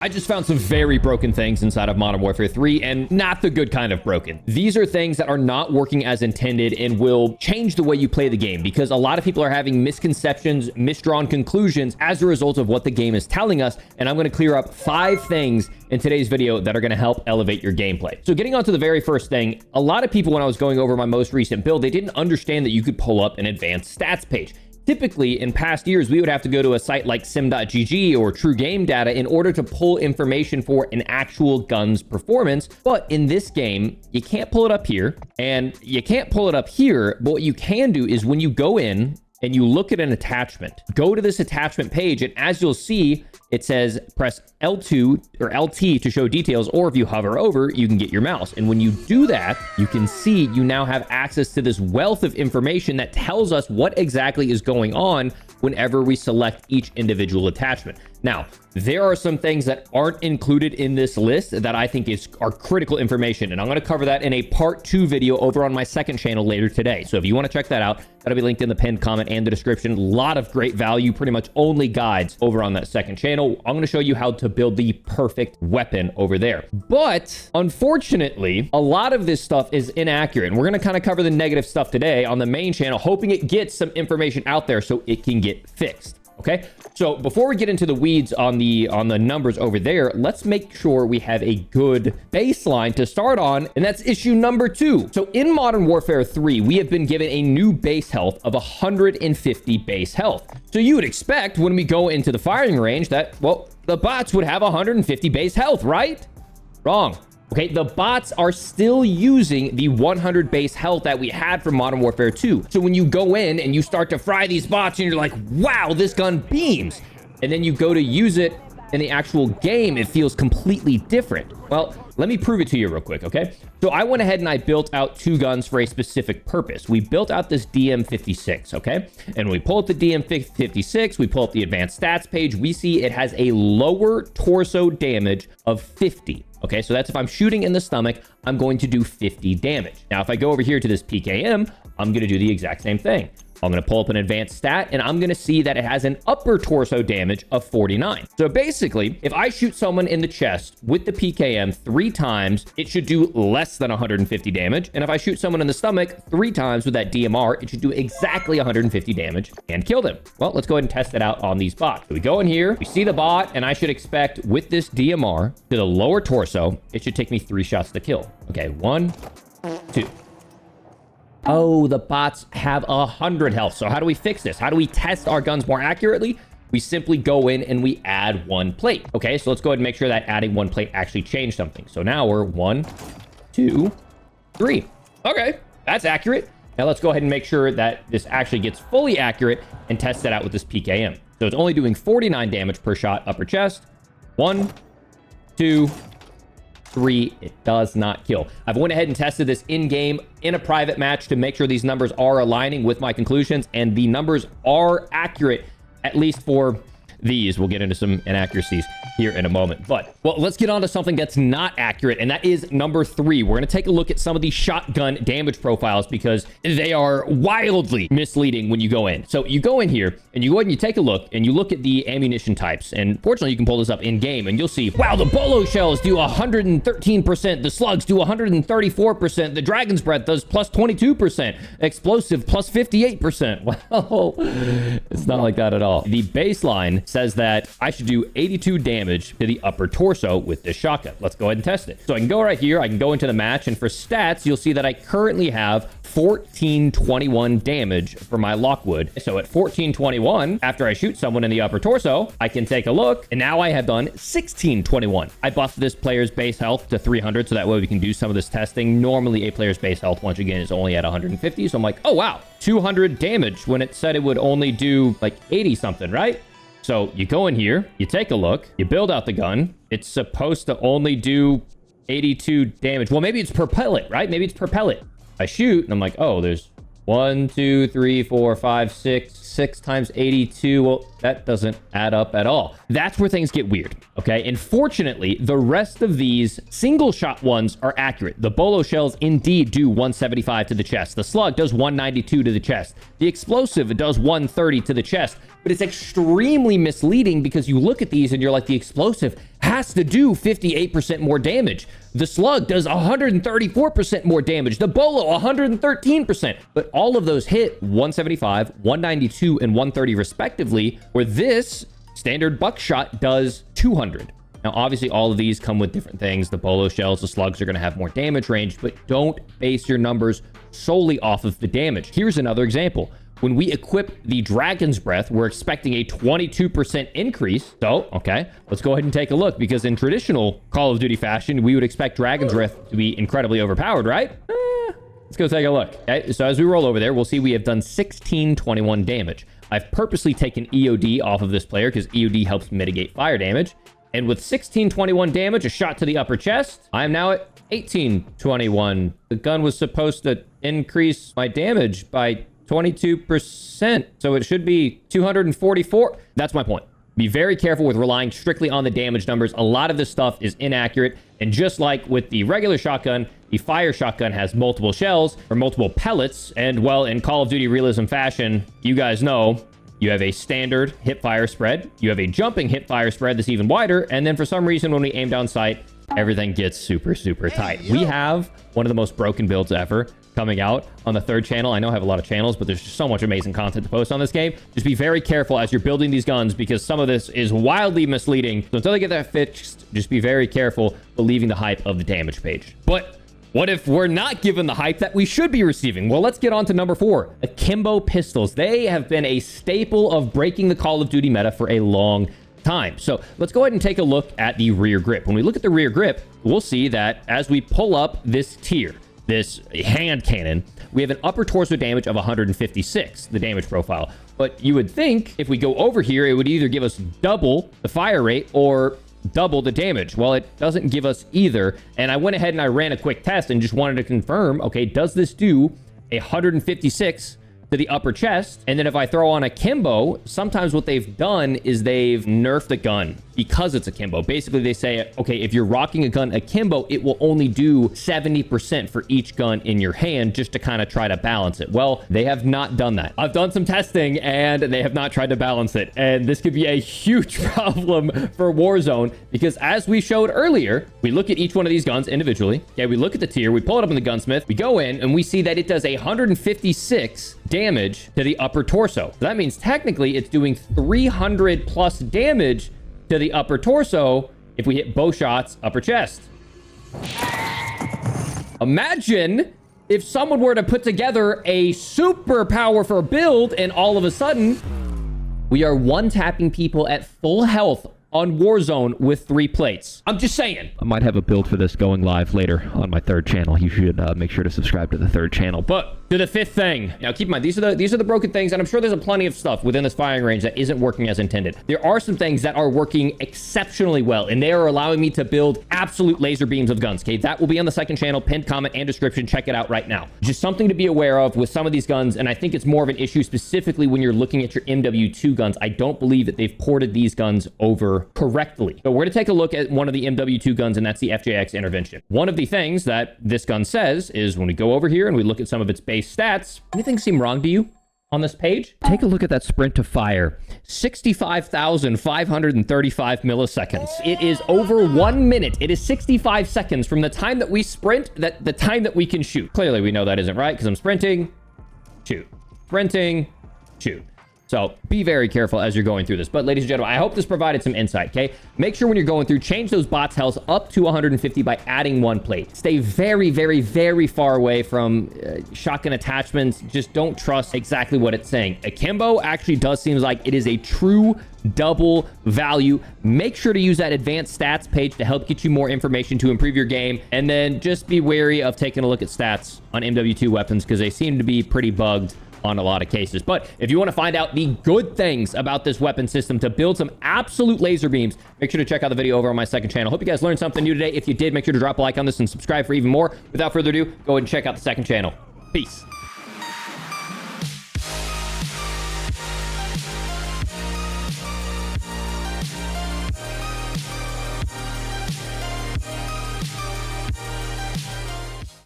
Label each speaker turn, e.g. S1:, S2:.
S1: I just found some very broken things inside of Modern Warfare 3, and not the good kind of broken. These are things that are not working as intended and will change the way you play the game, because a lot of people are having misconceptions, misdrawn conclusions as a result of what the game is telling us. And I'm going to clear up 5 things in today's video that are going to help elevate your gameplay. So getting on to the very first thing, a lot of people, when I was going over my most recent build, they didn't understand that you could pull up an advanced stats page. Typically, in past years, we would have to go to a site like sim.gg or True Game Data in order to pull information for an actual gun's performance. But in this game, you can't pull it up here, and you can't pull it up here. But what you can do is when you go in and you look at an attachment, go to this attachment page, and as you'll see, it says press L2 or LT to show details, or if you hover over, you can get your mouse. And when you do that, you can see you now have access to this wealth of information that tells us what exactly is going on whenever we select each individual attachment. Now, there are some things that aren't included in this list that I think are critical information, and I'm going to cover that in a part 2 video over on my second channel later today. So if you want to check that out, that'll be linked in the pinned comment and the description. A lot of great value, pretty much only guides over on that second channel. I'm going to show you how to build the perfect weapon over there. But unfortunately, a lot of this stuff is inaccurate, and we're going to kind of cover the negative stuff today on the main channel, hoping it gets some information out there so it can get fixed. Okay, so before we get into the weeds on the numbers over there, let's make sure we have a good baseline to start on, and that's issue number 2. So in Modern Warfare 3, we have been given a new base health of 150 base health. So you would expect when we go into the firing range that, well, the bots would have 150 base health, right? Wrong. Okay, the bots are still using the 100 base health that we had from Modern Warfare 2. So when you go in and you start to fry these bots and you're like, wow, this gun beams, and then you go to use it in the actual game, it feels completely different. Well, let me prove it to you real quick, okay? So I went ahead and I built out 2 guns for a specific purpose. We built out this DM56, okay? And when we pull up the DM56, we pull up the advanced stats page, we see it has a lower torso damage of 50. Okay, so that's if I'm shooting in the stomach, I'm going to do 50 damage. Now, if I go over here to this PKM, I'm going to do the exact same thing. I'm going to pull up an advanced stat, and I'm going to see that it has an upper torso damage of 49. So basically, if I shoot someone in the chest with the PKM 3 times, it should do less than 150 damage. And if I shoot someone in the stomach 3 times with that DMR, it should do exactly 150 damage and kill them. Well, let's go ahead and test it out on these bots. So we go in here, we see the bot, and I should expect with this DMR to the lower torso, it should take me 3 shots to kill. Okay, 1, 2. Oh, the bots have 100 health. So how do we fix this? How do we test our guns more accurately? We simply go in and we add 1 plate. Okay, so let's go ahead and make sure that adding 1 plate actually changed something. So now we're 1, 2, 3. Okay, that's accurate. Now let's go ahead and make sure that this actually gets fully accurate and test that out with this PKM. So it's only doing 49 damage per shot upper chest. 1, 2, 3. It does not kill. I've went ahead and tested this in-game in a private match to make sure these numbers are aligning with my conclusions, and the numbers are accurate, at least for these. We'll get into some inaccuracies here in a moment. But, well, let's get on to something that's not accurate, and that is number 3. We're going to take a look at some of these shotgun damage profiles because they are wildly misleading when you go in. So you go in here, and you go ahead and you take a look, and you look at the ammunition types. And fortunately, you can pull this up in-game, and you'll see, wow, the bolo shells do 113%, the slugs do 134%, the dragon's breath does plus 22%, explosive plus 58%. Well, it's not like that at all. The baseline says that I should do 82 damage to the upper torso with this shotgun. Let's go ahead and test it. So I can go right here, I can go into the match, and for stats, you'll see that I currently have 1421 damage for my Lockwood. So at 1421, after I shoot someone in the upper torso, I can take a look, and now I have done 1621. I buffed this player's base health to 300, so that way we can do some of this testing. Normally, a player's base health, once again, is only at 150, so I'm like, oh wow, 200 damage when it said it would only do like 80 something, right? So you go in here, you take a look, you build out the gun. It's supposed to only do 82 damage. Well, maybe it's per pellet, right? Maybe it's per pellet. I shoot, and I'm like, oh, there's 1, 2, 3, 4, 5, 6 times 82. Well, That doesn't add up at all. That's where things get weird, okay? And fortunately, the rest of these single shot ones are accurate. The bolo shells indeed do 175 to the chest. The slug does 192 to the chest. The explosive does 130 to the chest. But it's extremely misleading because you look at these and you're like, the explosive has to do 58% more damage. The slug does 134% more damage. The bolo, 113%. But all of those hit 175, 192, and 130 respectively, where this standard buckshot does 200. Now, obviously, all of these come with different things. The bolo shells, the slugs are going to have more damage range, but don't base your numbers solely off of the damage. Here's another example. When we equip the Dragon's Breath, we're expecting a 22% increase. So, okay, let's go ahead and take a look, because in traditional Call of Duty fashion, we would expect Dragon's Breath to be incredibly overpowered, right? Let's go take a look. Okay, so as we roll over there, we'll see we have done 1621 damage. I've purposely taken EOD off of this player because EOD helps mitigate fire damage. And with 1621 damage, a shot to the upper chest, I am now at 1821. The gun was supposed to increase my damage by 22%, so it should be 244. That's my point. Be very careful with relying strictly on the damage numbers. A lot of this stuff is inaccurate, and just like with the regular shotgun, the fire shotgun has multiple shells or multiple pellets, and well, in Call of Duty realism fashion, you guys know you have a standard hip fire spread, you have a jumping hip fire spread that's even wider, and then for some reason when we aim down sight, everything gets super tight. We have one of the most broken builds ever coming out on the third channel. I know I have a lot of channels, but there's just so much amazing content to post on this game. Just be very careful as you're building these guns, because some of this is wildly misleading. So until they get that fixed, just be very careful believing the hype of the damage page. But what if we're not given the hype that we should be receiving? Well, let's get on to number 4. Akimbo pistols. They have been a staple of breaking the Call of Duty meta for a long time. So let's go ahead and take a look at the rear grip. When we look at the rear grip, we'll see that as we pull up this tier, this hand cannon, we have an upper torso damage of 156, the damage profile. But you would think if we go over here, it would either give us double the fire rate or double the damage. Well, it doesn't give us either. And I went ahead and I ran a quick test and just wanted to confirm, okay, does this do 156 to the upper chest? And then if I throw on Akimbo, sometimes what they've done is they've nerfed the gun because it's Akimbo. Basically, they say, okay, if you're rocking a gun Akimbo, it will only do 70% for each gun in your hand, just to kind of try to balance it. Well, they have not done that. I've done some testing and they have not tried to balance it. And this could be a huge problem for Warzone, because as we showed earlier, we look at each one of these guns individually. Okay, we look at the tier, we pull it up in the gunsmith, we go in and we see that it does 156 damage to the upper torso. So that means technically it's doing 300 plus damage to the upper torso if we hit bow shots upper chest. Imagine if someone were to put together a super powerful build and all of a sudden we are one-tapping people at full health on Warzone with 3 plates. I'm just saying. I might have a build for this going live later on my third channel. You should make sure to subscribe to the third channel. But to the 5th thing. Now, keep in mind, these are the broken things, and I'm sure there's plenty of stuff within this firing range that isn't working as intended. There are some things that are working exceptionally well, and they are allowing me to build absolute laser beams of guns. Okay, that will be on the second channel, pinned comment and description. Check it out right now. Just something to be aware of with some of these guns, and I think it's more of an issue specifically when you're looking at your MW2 guns. I don't believe that they've ported these guns over correctly. So we're going to take a look at one of the MW2 guns, and that's the FJX intervention. One of the things that this gun says is when we go over here and we look at some of its base stats, anything seem wrong to you on this page? Take a look at that sprint to fire. 65,535 milliseconds. It is over 1 minute. It is 65 seconds from the time that we sprint, the time that we can shoot. Clearly, we know that isn't right because I'm sprinting, shoot. Sprinting, shoot. So be very careful as you're going through this. But ladies and gentlemen, I hope this provided some insight, okay? Make sure when you're going through, change those bots' health up to 150 by adding 1 plate. Stay very, very, very far away from shotgun attachments. Just don't trust exactly what it's saying. Akimbo actually does seem like it is a true double value. Make sure to use that advanced stats page to help get you more information to improve your game. And then just be wary of taking a look at stats on MW2 weapons because they seem to be pretty bugged on a lot of cases. But if you want to find out the good things about this weapon system to build some absolute laser beams, make sure to check out the video over on my second channel. Hope you guys learned something new today. If you did, make sure to drop a like on this and subscribe for even more. Without further ado, go ahead and check out the second channel. Peace.